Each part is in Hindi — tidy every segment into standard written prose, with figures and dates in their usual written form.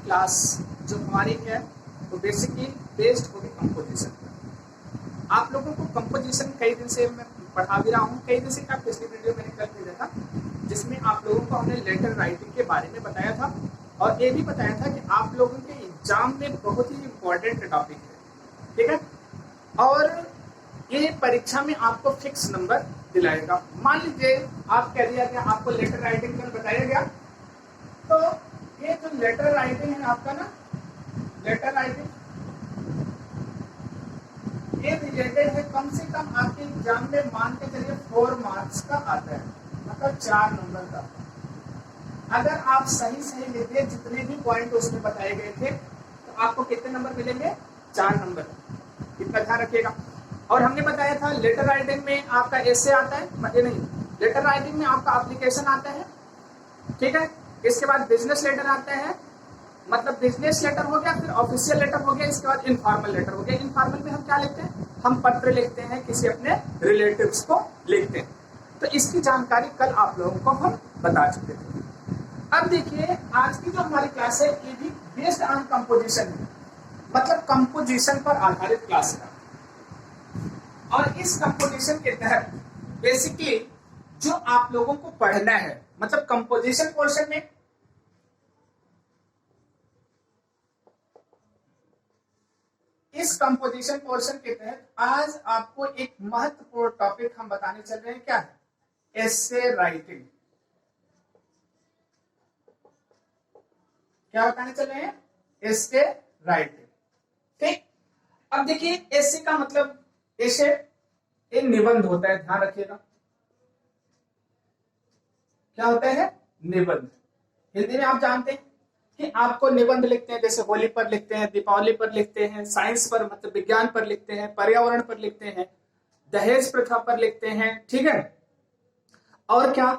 क्लास जो हमारी है वो बेसिकली बेस्ड होगी कंपोजिशन पर। आप लोगों को कंपोजिशन कई दिन से मैं पढ़ा भी रहा हूँ, कई दिन से क्या पिछली वीडियो मैंने कल भेजा था जिसमें आप लोगों को हमने लेटर राइटिंग के बारे में बताया था और ये भी बताया था कि आप लोगों के एग्जाम में बहुत ही इम्पोर्टेंट टॉपिक है, ठीक है। और ये परीक्षा में आपको फिक्स नंबर दिलाएगा। मान लीजिए आप कह दिया गया आपको लेटर राइटिंग में बताया गया, तो ये जो लेटर राइटिंग है आपका ना, लेटर राइटिंग ये रिलेटेड है कम से कम आपके एग्जाम में मान के चलिए 4 मार्क्स का आता है, मतलब 4 नंबर का। अगर आप सही सही लिखते जितने भी पॉइंट उसमें बताए गए थे तो आपको कितने नंबर मिलेंगे? 4 नंबर। इतना ध्यान रखिएगा। और हमने बताया था लेटर राइटिंग में आपका एसे आता है, ये नहीं, लेटर राइटिंग में आपका एप्लीकेशन आता है, ठीक है। इसके बाद बिजनेस लेटर आता है, मतलब बिजनेस लेटर हो गया, फिर ऑफिशियल लेटर हो गया, इसके बाद इनफॉर्मल लेटर हो गया। इनफॉर्मल में हम क्या लिखते हैं? हम पत्र लिखते हैं, किसी अपने रिलेटिव्स को लिखते हैं। तो इसकी जानकारी कल आप लोगों को हम बता चुके थे। अब देखिए आज की जो हमारी क्लास है ये भी बेस्ड ऑन कंपोजिशन है, मतलब कंपोजिशन पर आधारित क्लास है। और इस कंपोजिशन के तहत बेसिकली जो आप लोगों को पढ़ना है, मतलब कंपोजिशन पोर्शन में इस कंपोजिशन पोर्शन के तहत आज आपको एक महत्वपूर्ण टॉपिक हम बताने चल रहे हैं। क्या है? Essay writing. क्या बताने चल रहे हैं? एसे राइटिंग, ठीक। अब देखिए एसे का मतलब, एसे एक निबंध होता है, ध्यान रखिएगा। क्या होता है? निबंध। हिंदी में आप जानते हैं कि आपको निबंध लिखते हैं, जैसे होली पर लिखते हैं, दीपावली पर लिखते हैं, साइंस पर मतलब विज्ञान पर लिखते हैं, पर्यावरण पर लिखते हैं, दहेज प्रथा पर लिखते हैं, ठीक है। और क्या,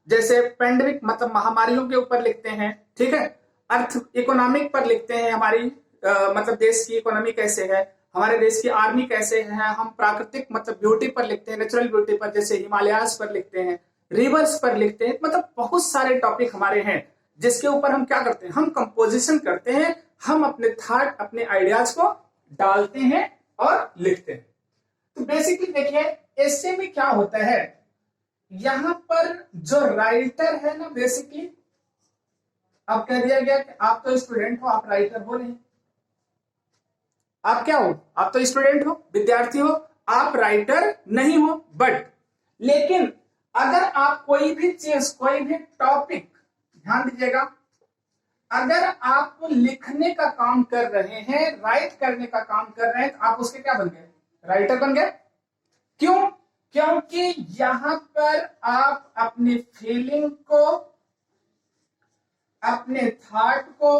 जैसे पेंडेमिक मतलब महामारियों के ऊपर लिखते हैं, ठीक है। अर्थ इकोनॉमिक पर लिखते हैं, हमारी मतलब देश की इकोनॉमी कैसे है, हमारे देश की आर्मी कैसे है। हम प्राकृतिक मतलब ब्यूटी पर लिखते हैं, नेचुरल ब्यूटी पर, जैसे हिमालयास पर लिखते हैं, रिवर्स पर लिखते हैं। मतलब बहुत सारे टॉपिक हमारे हैं जिसके ऊपर हम क्या करते हैं? हम कंपोजिशन करते हैं, हम अपने थॉट अपने आइडियाज को डालते हैं और लिखते हैं। तो बेसिकली देखिए एसे में क्या होता है, यहां पर जो राइटर है ना, बेसिकली अब कह दिया गया कि आप तो स्टूडेंट हो, आप राइटर हो नहीं। आप क्या हो? आप तो स्टूडेंट हो, विद्यार्थी हो, आप राइटर नहीं हो। बट लेकिन अगर आप कोई भी चीज, कोई भी टॉपिक, ध्यान दीजिएगा, अगर आप लिखने का काम कर रहे हैं, राइट करने का काम कर रहे हैं, तो आप उसके क्या बन गए? राइटर बन गए। क्यों? क्योंकि यहां पर आप अपनी फीलिंग को, अपने थॉट को,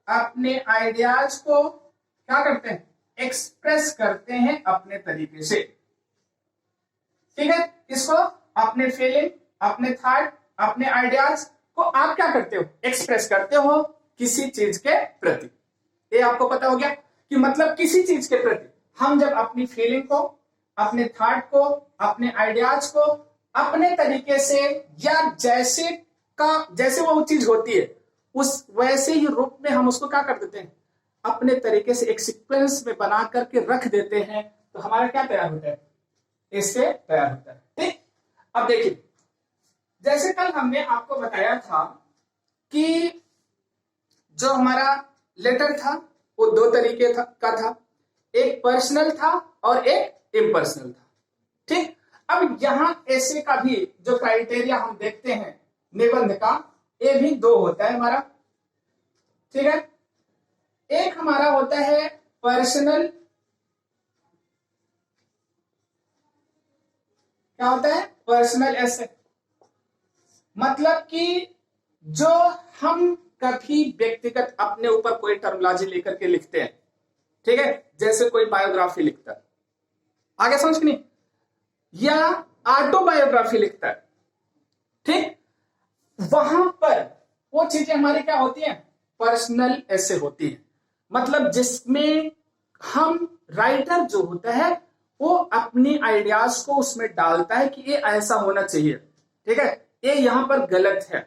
अपने आइडियाज को क्या करते हैं? एक्सप्रेस करते हैं अपने तरीके से, ठीक है। इसको अपने फीलिंग, अपने थॉट, अपने आइडियाज को आप क्या करते हो? एक्सप्रेस करते हो किसी चीज के प्रति। ये आपको पता हो गया कि मतलब किसी चीज के प्रति हम जब अपनी फीलिंग को, अपने थॉट को, अपने आइडियाज को अपने तरीके से या जैसे वो चीज होती है उस वैसे ही रूप में हम उसको क्या कर देते हैं? अपने तरीके से एक सीक्वेंस में बना करके रख देते हैं, तो हमारा क्या तैयार होता है? इससे तैयार होता है, ठीक। अब देखिए जैसे कल हमने आपको बताया था कि जो हमारा लेटर था वो 2 तरीके का था, एक पर्सनल था और एक इम्पर्सनल था, ठीक। अब यहां ऐसे का भी जो क्राइटेरिया हम देखते हैं निबंध का, ये भी 2 होता है हमारा, ठीक है। एक हमारा होता है पर्सनल, क्या होता है? पर्सनल एसे, मतलब कि जो हम कभी व्यक्तिगत अपने ऊपर कोई टर्मिनोलॉजी लेकर के लिखते हैं, ठीक है, जैसे कोई बायोग्राफी लिखता है, आगे समझ नहीं, या ऑटोबायोग्राफी लिखता है, ठीक। वहां पर वो चीजें हमारी क्या होती हैं? पर्सनल एसे होती है, मतलब जिसमें हम राइटर जो होता है वो अपनी आइडियाज को उसमें डालता है कि ये ऐसा होना चाहिए, ठीक है, ये यहां पर गलत है,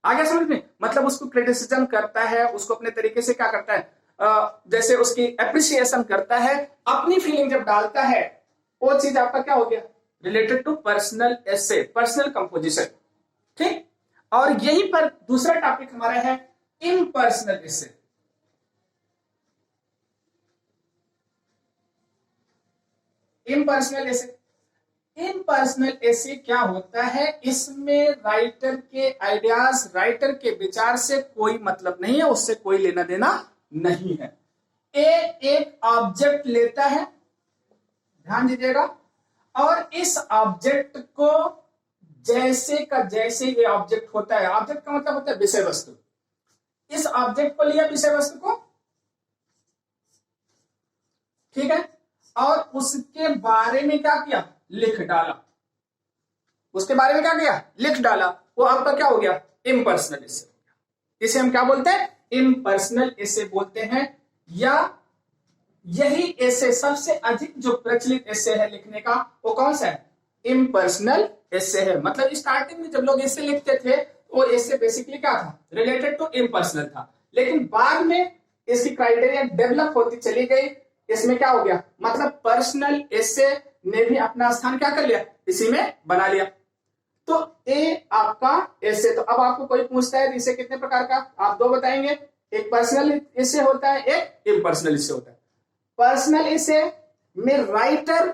आगे समझ में, मतलब उसको क्रिटिसिज्म करता है, उसको अपने तरीके से क्या करता है, जैसे उसकी एप्रिसिएशन करता है, अपनी फीलिंग जब डालता है, वो चीज आपका क्या हो गया, related to personal essay, personal composition. ठीक, और यहीं पर दूसरा टॉपिक हमारा है impersonal essay. Impersonal essay, impersonal essay क्या होता है, इसमें राइटर के आइडियाज, राइटर के विचार से कोई मतलब नहीं है, उससे कोई लेना देना नहीं है। एक ऑब्जेक्ट लेता है, ध्यान दीजिएगा, और इस ऑब्जेक्ट को जैसे का जैसे ये ऑब्जेक्ट होता है, ऑब्जेक्ट का मतलब होता है विषय वस्तु, इस ऑब्जेक्ट को लिया, विषय वस्तु को, ठीक है, और उसके बारे में क्या किया, लिख डाला, उसके बारे में क्या किया, लिख डाला, वो आपका क्या हो गया, इम्पर्सनल एसे। इसे हम क्या बोलते हैं, इम्पर्सनल एसे बोलते हैं। या यही एसे सबसे अधिक जो प्रचलित एसे है लिखने का, वो कौन सा है, इम्पर्सनल एसे है। मतलब स्टार्टिंग में जब लोग एसे लिखते थे, वो एसे बेसिकली क्या था, रिलेटेड टू इम्पर्सनल था, लेकिन बाद में इसकी क्राइटेरिया डेवलप होती चली गई, इसमें क्या हो गया, मतलब पर्सनल एसे ने भी अपना स्थान क्या कर लिया, इसी में बना लिया। तो ए आपका एसे, तो अब आपको कोई पूछता है इसे कितने प्रकार का, आप दो बताएंगे, एक पर्सनल एसे होता है, एक इम्पर्सनल एसे होता है। पर्सनल एसे में राइटर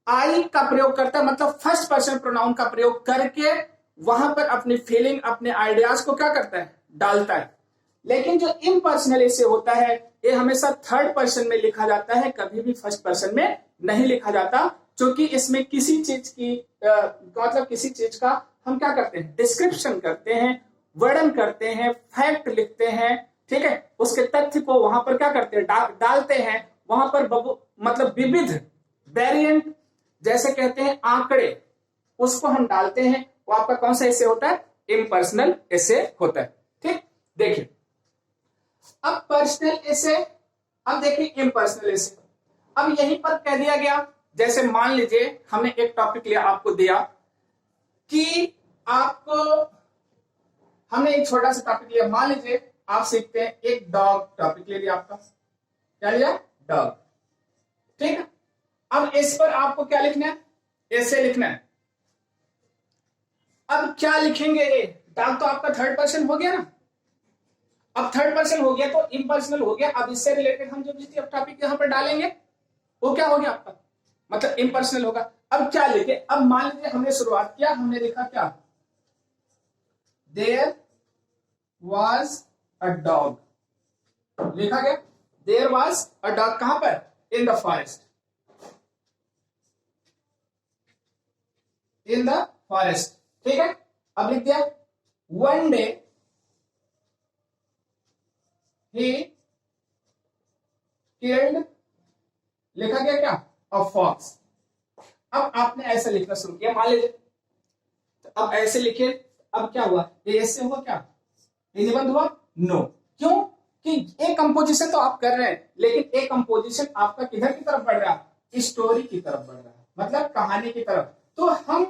आई का प्रयोग करता है, मतलब फर्स्ट पर्सन प्रोनाउन का प्रयोग करके वहां पर अपनी फीलिंग, अपने आइडियाज को क्या करता है, डालता है। लेकिन जो इम्पर्सनल एसे होता है, ये हमेशा थर्ड पर्सन में लिखा जाता है, कभी भी फर्स्ट पर्सन में नहीं लिखा जाता, क्योंकि इसमें किसी चीज की मतलब किसी चीज का हम क्या करते हैं, डिस्क्रिप्शन करते हैं, वर्णन करते हैं, फैक्ट लिखते हैं, ठीक है, उसके तथ्य को वहां पर क्या करते हैं, डालते हैं, वहां पर मतलब विविध वेरिएंट, जैसे कहते हैं आंकड़े, उसको हम डालते हैं, वो आपका कौन सा एसे होता है, इम्पर्सनल एसे होता है। ठीक, देखिए अब पर्सनल एसे, अब देखिए इम्पर्सनल एसे। अब यहीं पर कह दिया गया, जैसे मान लीजिए हमने एक टॉपिक लिया, आपको दिया कि आपको, हमने एक छोटा सा टॉपिक लिया, मान लीजिए आप सीखते हैं एक डॉग, टॉपिक ले लिया आपका, क्या लिया, डॉग, ठीक है। अब इस पर आपको क्या लिखना है, ऐसे लिखना है। अब क्या लिखेंगे, डॉग तो आपका थर्ड पर्सन हो गया ना, अब थर्ड पर्सन हो गया तो इम्पर्सनल हो गया। अब इससे रिलेटेड हम जो भी टॉपिक यहां पर डालेंगे वो क्या हो गया आपका, मतलब इम्पर्सनल होगा। अब क्या लिखे, अब मान लीजिए हमने शुरुआत किया, हमने लिखा क्या, देयर वॉज अ डॉग, लिखा गया देयर वॉज अ डॉग, कहां पर, in the forest, in the forest, ठीक है। अब लिख दिया वन डे ही किल्ड, लिखा गया क्या, अ फॉक्स। अब आपने ऐसा लिखना शुरू किया, मान लीजिए, तो अब ऐसे लिखे, अब क्या हुआ, ये ऐसे हुआ क्या, ये निबंध हुआ, नो, क्यों कि एक कंपोजिशन तो आप कर रहे हैं, लेकिन एक कंपोजिशन आपका किधर की तरफ बढ़ रहा है, स्टोरी की तरफ बढ़ रहा है, मतलब कहानी की तरफ। तो हम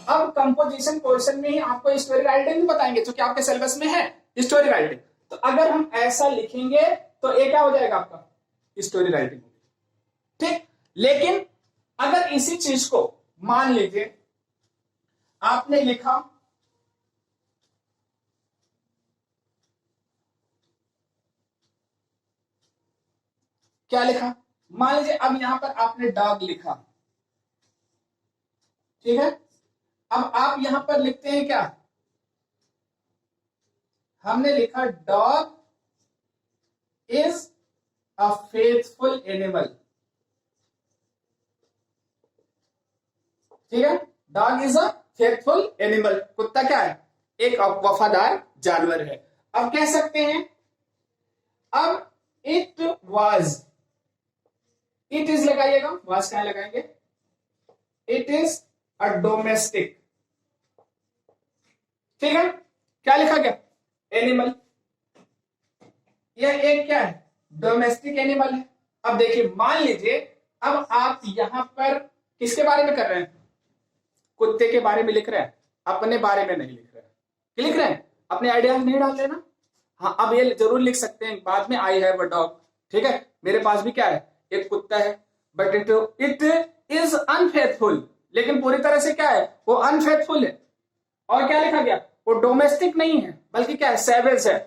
अब कंपोजिशन पोर्शन में ही आपको स्टोरी राइटिंग भी बताएंगे, क्योंकि आपके सिलेबस में है स्टोरी राइटिंग। तो अगर हम ऐसा लिखेंगे तो ये क्या हो जाएगा आपका, स्टोरी राइटिंग, ठीक। लेकिन अगर इसी चीज को मान लीजिए आपने लिखा, क्या लिखा, मान लीजिए अब यहां पर आपने डॉग लिखा, ठीक है। अब आप यहां पर लिखते हैं क्या, हमने लिखा dog is a faithful animal, ठीक है, dog is a faithful animal, कुत्ता क्या है, एक वफादार जानवर है। अब कह सकते हैं, अब इट वाज, इट इज लगाइएगा, वाज क्या लगाएंगे, इट इज अ डोमेस्टिक, ठीक है, क्या लिखा गया, एनिमल, यह एक क्या है, डोमेस्टिक एनिमल है। अब देखिए मान लीजिए, अब आप यहां पर किसके बारे में कर रहे हैं, कुत्ते के बारे में लिख रहे हैं, अपने बारे में नहीं लिख रहे हैं, क्या लिख रहे हैं, अपने आइडियाज नहीं डाल देना। हाँ, अब ये जरूर लिख सकते हैं बाद में, आई हैव अ डॉग, ठीक है, मेरे पास भी क्या है, एक कुत्ता है, बट इट इज अनफेथफुल, लेकिन पूरी तरह से क्या है, वो अनफेथफुल है। और क्या लिखा गया, वो डोमेस्टिक नहीं है बल्कि क्या है, सैवेज है।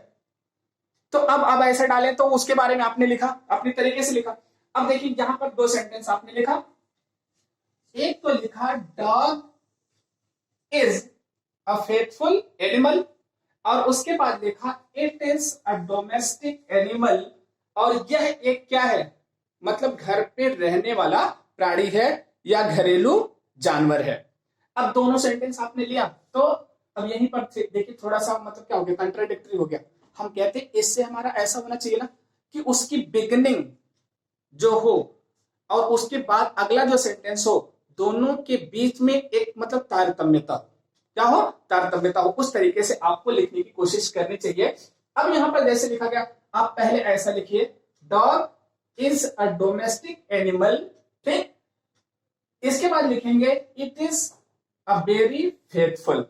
तो अब ऐसे डालें तो उसके बारे में आपने लिखा, अपनी तरीके से लिखा। अब देखिए यहां पर दो सेंटेंस आपने लिखा, एक तो लिखा dog is a faithful animal, और उसके बाद लिखा it is a domestic animal, और यह एक क्या है, मतलब घर पे रहने वाला प्राणी है या घरेलू जानवर है। अब दोनों सेंटेंस आपने लिया, तो अब यहीं पर देखिए थोड़ा सा मतलब क्या हो गया, कंट्राडिक्टरी हो गया। हम कहते हैं इससे हमारा ऐसा होना चाहिए ना कि उसकी बिगिनिंग जो हो और उसके बाद अगला जो सेंटेंस हो, दोनों के बीच में एक मतलब तारतम्यता, क्या हो, तारतम्यता हो, उस तरीके से आपको लिखने की कोशिश करनी चाहिए। अब यहां पर जैसे लिखा गया, आप पहले ऐसा लिखिए, dog is a domestic animal, ठीक, इसके बाद लिखेंगे it is a very faithful,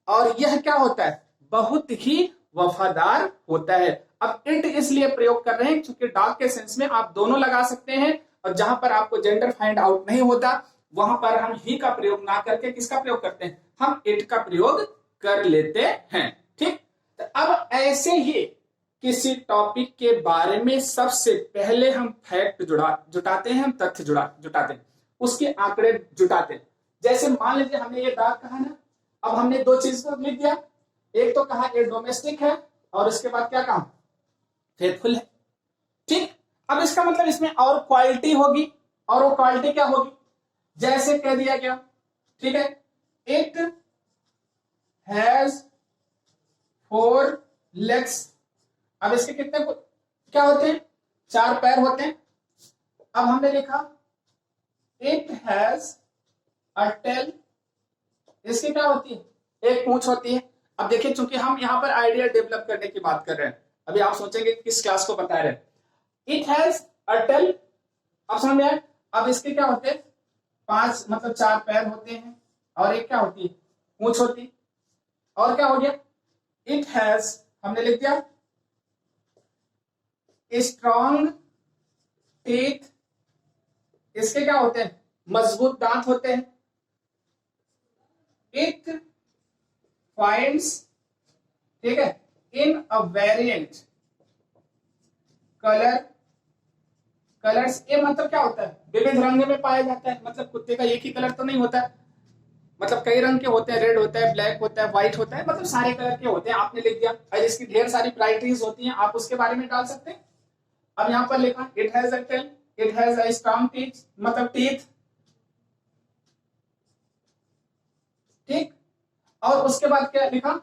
और यह क्या होता है, बहुत ही वफादार होता है। अब इट इसलिए प्रयोग कर रहे हैं क्योंकि डॉग के सेंस में आप दोनों लगा सकते हैं, और जहां पर आपको जेंडर फाइंड आउट नहीं होता वहां पर हम ही का प्रयोग ना करके किसका प्रयोग करते हैं, हम इट का प्रयोग कर लेते हैं, ठीक। तो अब ऐसे ही किसी टॉपिक के बारे में सबसे पहले हम फैक्ट जुटाते हैं, हम तथ्य जुटाते हैं, उसके आंकड़े जुटाते हैं। जैसे मान लीजिए हमने ये डॉग कहा ना, अब हमने दो चीज को लिख दिया, एक तो कहा ये डोमेस्टिक है, और उसके बाद क्या कहा, फेथफुल है, ठीक। अब इसका मतलब इसमें और क्वालिटी होगी, और वो क्वालिटी क्या होगी, जैसे कह दिया गया, ठीक है, इट हैज 4 legs। अब इसके कितने क्या होते हैं, 4 पैर होते हैं। अब हमने लिखा इट हैज अ टेल, इसकी क्या होती है, एक पूंछ होती है। अब देखिए चूंकि हम यहां पर आइडिया डेवलप करने की बात कर रहे हैं, अभी आप सोचेंगे किस क्लास को बता रहे हैं, इट हैज अ टेल, अब समझ में आए। अब इसके क्या होते हैं, 5 मतलब 4 पैर होते हैं, और एक क्या होती है, पूंछ होती है। और क्या हो गया, इट हैज हमने लिख दिया स्ट्रॉन्ग टीथ, इसके क्या होते हैं, मजबूत दांत होते हैं। इट फाइंड्स, ठीक है, इन अ वेरिएंट कलर, कलर्स, ये मतलब क्या होता है, विविध रंग में पाया जाता है, मतलब कुत्ते का एक ही कलर तो नहीं होता है, मतलब कई रंग के होते हैं, रेड होता है, ब्लैक होता है, व्हाइट होता है, मतलब सारे कलर के होते हैं, आपने लिख दिया। और इसकी ढेर सारी वैरायटीज होती हैं, आप उसके बारे में डाल सकते हैं। अब यहां पर लिखा it has a tail, it has a strong teeth, मतलब टीथ, ठीक। और उसके बाद क्या लिखा,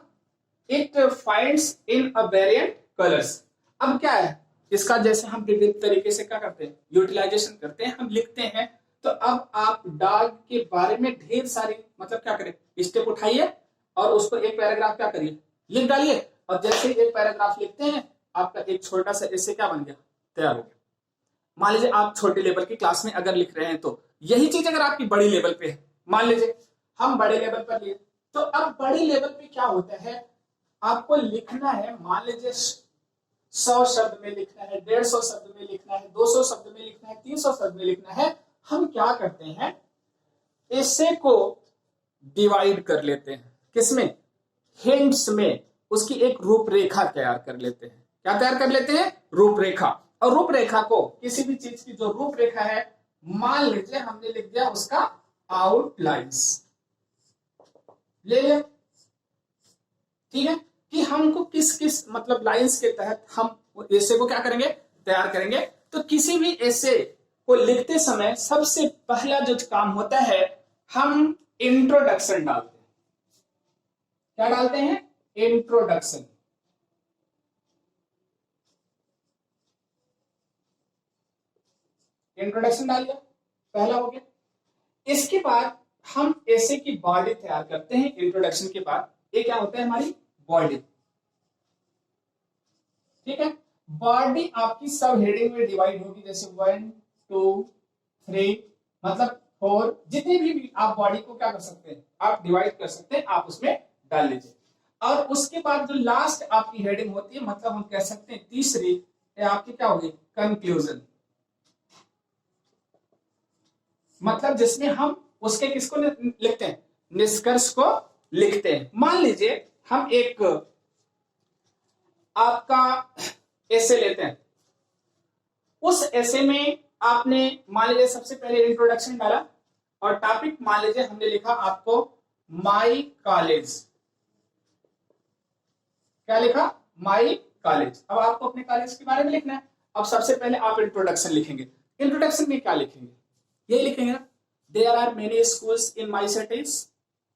it finds in a variant colours. अब क्या है इसका, जैसे हम विभिन्न तरीके से क्या करते हैं, यूटिलाइजेशन करते हैं, हम लिखते हैं। तो अब आप डॉग के बारे में ढेर सारे मतलब क्या करें, स्टेप उठाइए और उसको एक पैराग्राफ क्या करिए, लिख डालिए। और जैसे एक पैराग्राफ लिखते हैं, आपका एक छोटा सा ऐसे क्या बन गया, तैयार हो गया। मान लीजिए आप छोटे लेवल की क्लास में अगर लिख रहे हैं, तो यही चीज अगर आपकी बड़ी लेवल पे है, मान लीजिए हम बड़े लेवल पर लिए, तो अब बड़ी लेवल पे क्या होता है, आपको लिखना है, मान लीजिए 100 शब्द में लिखना है, 150 शब्द में लिखना है, 200 शब्द में लिखना है, 300 शब्द में लिखना है। हम क्या करते हैं, ऐसे को डिवाइड कर लेते हैं, किसमें, हिंट्स में, उसकी एक रूपरेखा तैयार कर लेते हैं। क्या तैयार कर लेते हैं, रूपरेखा। और रूपरेखा को, किसी भी चीज की जो रूपरेखा है, मान लीजिए हमने लिख दिया उसका आउटलाइंस, ले लिया, ठीक है, कि हमको किस किस मतलब लाइंस के तहत हम ऐसे को क्या करेंगे, तैयार करेंगे। तो किसी भी ऐसे को लिखते समय सबसे पहला जो काम होता है, हम इंट्रोडक्शन डालते हैं। क्या डालते हैं, इंट्रोडक्शन। इंट्रोडक्शन डाल दिया, पहला हो गया। इसके बाद हम ऐसे की बॉडी तैयार करते हैं। इंट्रोडक्शन के बाद ये क्या होता है, हमारी बॉडी, ठीक है। बॉडी आपकी सब हेडिंग में डिवाइड होगी, जैसे 1 2 3 मतलब 4, जितनी भी आप बॉडी को क्या कर सकते हैं, आप डिवाइड कर सकते हैं, आप उसमें डाल लीजिए। और उसके बाद जो लास्ट आपकी हेडिंग होती है, मतलब हम कह सकते हैं तीसरी, ये आपकी क्या होगी, कंक्लूजन। मतलब जिसमें हम उसके किसको लिखते हैं, निष्कर्ष को लिखते हैं। मान लीजिए हम एक आपका ऐसे लेते हैं, उस ऐसे में आपने मान लीजिए सबसे पहले इंट्रोडक्शन डाला और टॉपिक मान लीजिए हमने लिखा आपको माई कॉलेज। क्या लिखा, माई कॉलेज। अब आपको अपने कॉलेज के बारे में लिखना है। अब सबसे पहले आप इंट्रोडक्शन लिखेंगे। इंट्रोडक्शन में क्या लिखेंगे, ये लिखेंगे ना, there are many schools in my cities,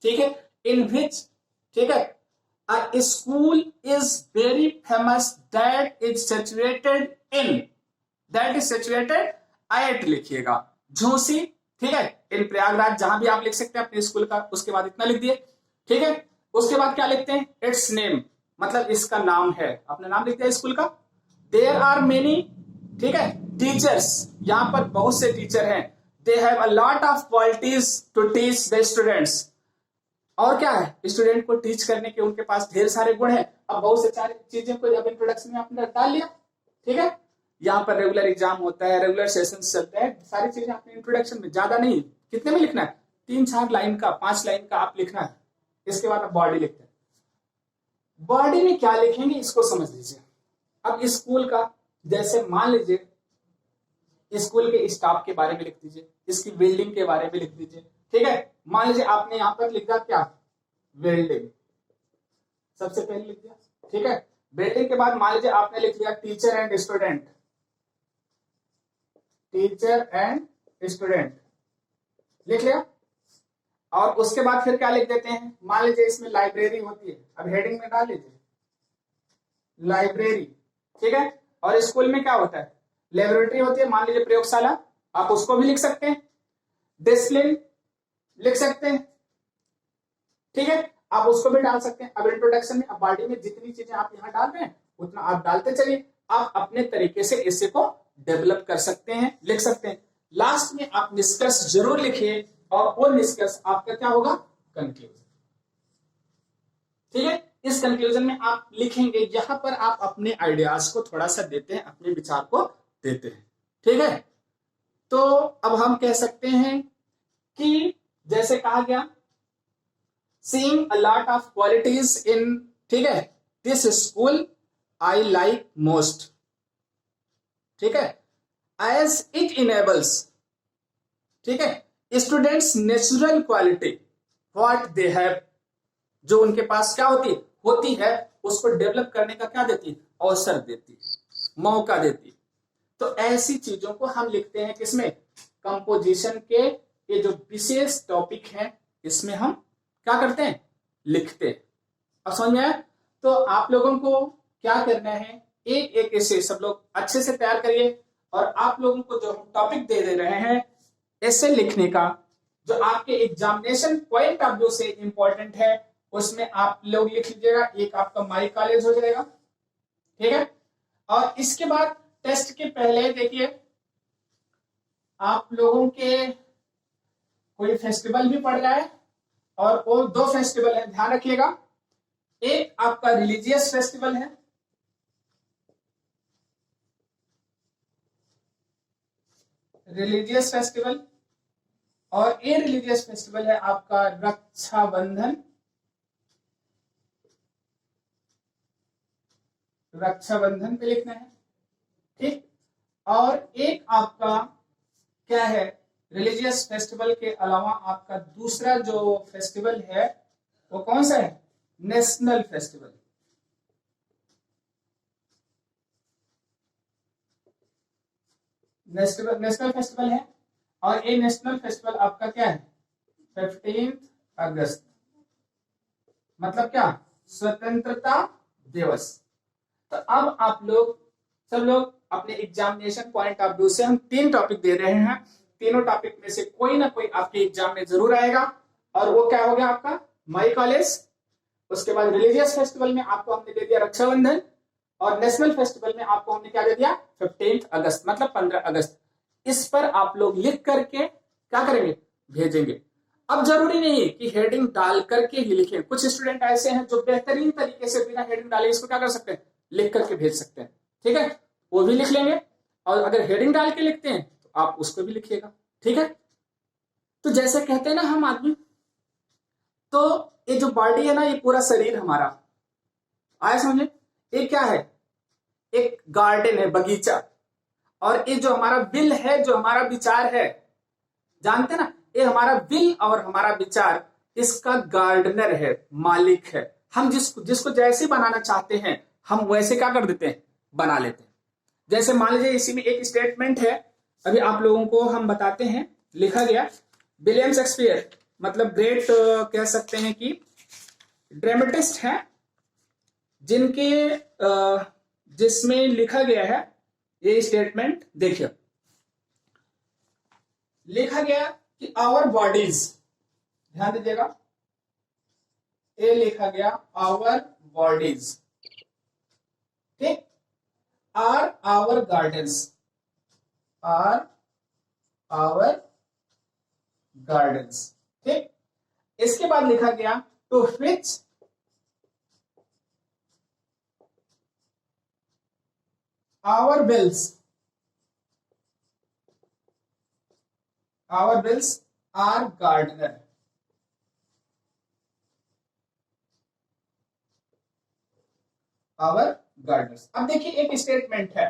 ठीक है, इन विच, ठीक है, a school is very famous that is situated in, that is situated, IIT लिखिएगा, झोसी, ठीक है, इन प्रयागराज, जहां भी आप लिख सकते हैं अपने स्कूल का, उसके बाद इतना लिख दिए, ठीक है। उसके बाद क्या लिखते हैं, इट्स नेम, मतलब इसका नाम है, अपना नाम लिख दिया स्कूल का। देयर आर मेनी, ठीक है, टीचर्स, यहां पर बहुत से टीचर हैं। They have a lot of qualities to teach the students, और क्या है, स्टूडेंट को टीच करने के उनके पास ढेर सारे गुण हैं। अब बहुत से सारी चीजें को अब इंट्रोडक्शन में आपने डाल लिया, ठीक है। यहाँ पर रेगुलर एग्जाम होता है, रेगुलर सेशन चलते हैं, सारी चीजें आपने इंट्रोडक्शन में, ज्यादा नहीं, कितने में लिखना है, 3-4 लाइन का, 5 लाइन का आप लिखना है। इसके बाद आप बॉडी लिखते हैं। बॉडी में क्या लिखेंगे इसको समझ लीजिए। अब स्कूल का, जैसे मान लीजिए स्कूल के स्टाफ के बारे में लिख दीजिए, इसकी बिल्डिंग के बारे में लिख दीजिए, ठीक है। मान लीजिए आपने यहां पर लिखा क्या, बिल्डिंग, सबसे पहले लिख दिया, ठीक है। बिल्डिंग के बाद मान लीजिए आपने लिख लिया teacher and student, teacher and student लिख लिया। और उसके बाद फिर क्या लिख देते हैं, मान लीजिए इसमें लाइब्रेरी होती है, अब हेडिंग में डाल लीजिए लाइब्रेरी, ठीक है। और स्कूल में क्या होता है, लेबोरेटरी होती है, मान लीजिए प्रयोगशाला, आप उसको भी लिख सकते हैं। डिसिप्लिन लिख सकते हैं, ठीक है, आप उसको भी डाल सकते हैं। अब इंट्रोडक्शन में, अब बॉडी में जितनी चीजें आप यहां डाल रहे हैं उतना आप डालते चलिए। आप अपने तरीके से इसे को डेवलप कर सकते हैं, लिख सकते हैं। लास्ट में आप निष्कर्ष जरूर लिखिए, और वो निष्कर्ष आपका क्या होगा, कंक्लूजन, ठीक है। इस कंक्लूजन में आप लिखेंगे, यहां पर आप अपने आइडियाज को थोड़ा सा देते हैं, अपने विचार को देते हैं, ठीक है। तो अब हम कह सकते हैं कि जैसे कहा गया, seeing a lot of qualities in, ठीक है, this school I like most, ठीक है, एज इट इनेबल्स, ठीक है, students natural quality what they have, जो उनके पास क्या होती है उसको डेवलप करने का क्या देती, अवसर देती, मौका देती। तो ऐसी चीजों को हम लिखते हैं किसमें, कंपोजिशन के ये जो विशेष टॉपिक है इसमें हम क्या करते हैं, लिखते हैं। अब समझ में आया। तो आप लोगों को क्या करना है, एक एक ऐसे सब लोग अच्छे से तैयार करिए, और आप लोगों को जो हम टॉपिक दे रहे हैं ऐसे लिखने का, जो आपके एग्जामिनेशन पॉइंट ऑफ व्यू से इंपॉर्टेंट है, उसमें आप लोग लिख लीजिएगा। एक आपका माई कॉलेज हो जाएगा, ठीक है। और इसके बाद टेस्ट के पहले देखिए, आप लोगों के कोई फेस्टिवल भी पड़ रहा है, और वो 2 फेस्टिवल है, ध्यान रखिएगा। एक आपका रिलीजियस फेस्टिवल है, रिलीजियस फेस्टिवल, और ये रिलीजियस फेस्टिवल है आपका रक्षाबंधन, रक्षाबंधन पे लिखना है, ठीक। और एक आपका क्या है, रिलीजियस फेस्टिवल के अलावा आपका दूसरा जो फेस्टिवल है वो कौन सा है, नेशनल फेस्टिवल, नेशनल फेस्टिवल है। और ये नेशनल फेस्टिवल आपका क्या है, 15 अगस्त, मतलब क्या, स्वतंत्रता दिवस। तो अब आप लोग सब लोग अपने एग्जामिनेशन पॉइंट ऑफ व्यू से हम 3 टॉपिक दे रहे हैं, तीनों टॉपिक में से कोई ना कोई आपके एग्जाम में जरूर आएगा। और वो क्या हो गया आपका, माई कॉलेज, उसके बाद रिलीजियस फेस्टिवल में आपको हमने दे दिया रक्षाबंधन, और नेशनल फेस्टिवल में आपको हमने क्या दे दिया, 15 अगस्त, मतलब 15 अगस्त। इस पर आप लोग लिख करके क्या करेंगे, भेजेंगे। अब जरूरी नहीं कि हेडिंग डाल करके ही लिखें, कुछ स्टूडेंट ऐसे हैं जो बेहतरीन तरीके से बिना हेडिंग डाले इसको क्या कर सकते हैं, लिख करके भेज सकते हैं, ठीक है, वो भी लिख लेंगे। और अगर हेडिंग डाल के लिखते हैं तो आप उसको भी लिखिएगा, ठीक है। तो जैसे कहते हैं ना हम आदमी, तो ये जो बॉडी है ना, ये पूरा शरीर हमारा आया समझे, ये क्या है, एक गार्डन है, बगीचा। और ये जो हमारा विल है, जो हमारा विचार है, जानते ना, ये हमारा विल और हमारा विचार इसका गार्डनर है, मालिक है। हम जिसको जिसको जैसे बनाना चाहते हैं हम वैसे क्या कर देते हैं, बना लेते हैं। जैसे मान लीजिए इसी में एक स्टेटमेंट है, अभी आप लोगों को हम बताते हैं, लिखा गया विलियम शेक्सपियर, मतलब ग्रेट कह सकते हैं कि ड्रामेटिस्ट हैं, जिनके जिसमें लिखा गया है ये स्टेटमेंट, देखिए लिखा गया कि आवर बॉडीज, ध्यान दीजिएगा, ये लिखा गया आवर बॉडीज, ठीक, are our gardens, are our gardens, ठीक। इसके बाद लिखा गया to which our wills are gardener, our gardeners. अब देखिए एक स्टेटमेंट है,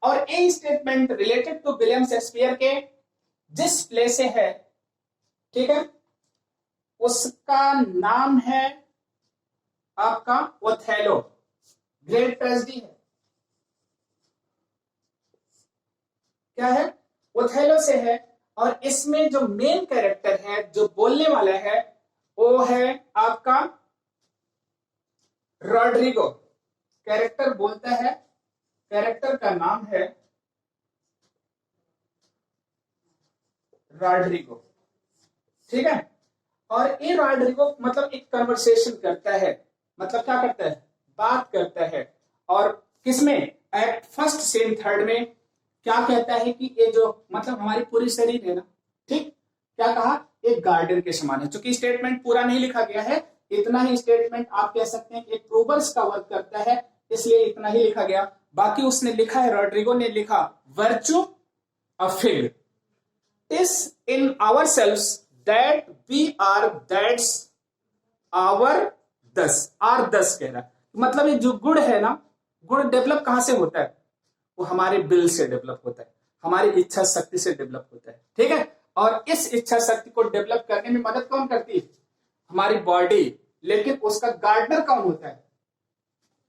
और ये statement related to William Shakespeare के जिस प्ले से है, ठीक है, उसका नाम है आपका ओथेलो, ग्रेट ट्रेजेडी है, क्या है, ओथेलो से है। और इसमें जो मेन कैरेक्टर है, जो बोलने वाला है, वो है आपका रॉड्रिगो, कैरेक्टर बोलता है, कैरेक्टर का नाम है रॉड्रिगो, ठीक है। और ये रॉड्रिगो मतलब एक कन्वर्सेशन करता है, मतलब क्या करता है, बात करता है। और किसमें, एक्ट फर्स्ट सीन थर्ड में क्या कहता है कि ये जो मतलब हमारी पूरी शरीर है ना, ठीक, क्या कहा, एक गार्डन के समान है। चूंकि स्टेटमेंट पूरा नहीं लिखा गया है, इतना ही स्टेटमेंट आप कह सकते हैं कि एक प्रूवर्स का वर्क करता है, इसलिए इतना ही लिखा गया। बाकी उसने लिखा है, रॉड्रिगो ने लिखा, virtue a fig is in ourselves that we are that's our thus, or thus कह रहा है, मतलब ये जो गुण है ना, गुण डेवलप कहां से होता है, वो हमारे विल से डेवलप होता है, हमारी इच्छा शक्ति से डेवलप होता है, ठीक है। और इस इच्छा शक्ति को डेवलप करने में मदद कौन करती है, हमारी बॉडी, लेकिन उसका गार्डनर कौन होता है,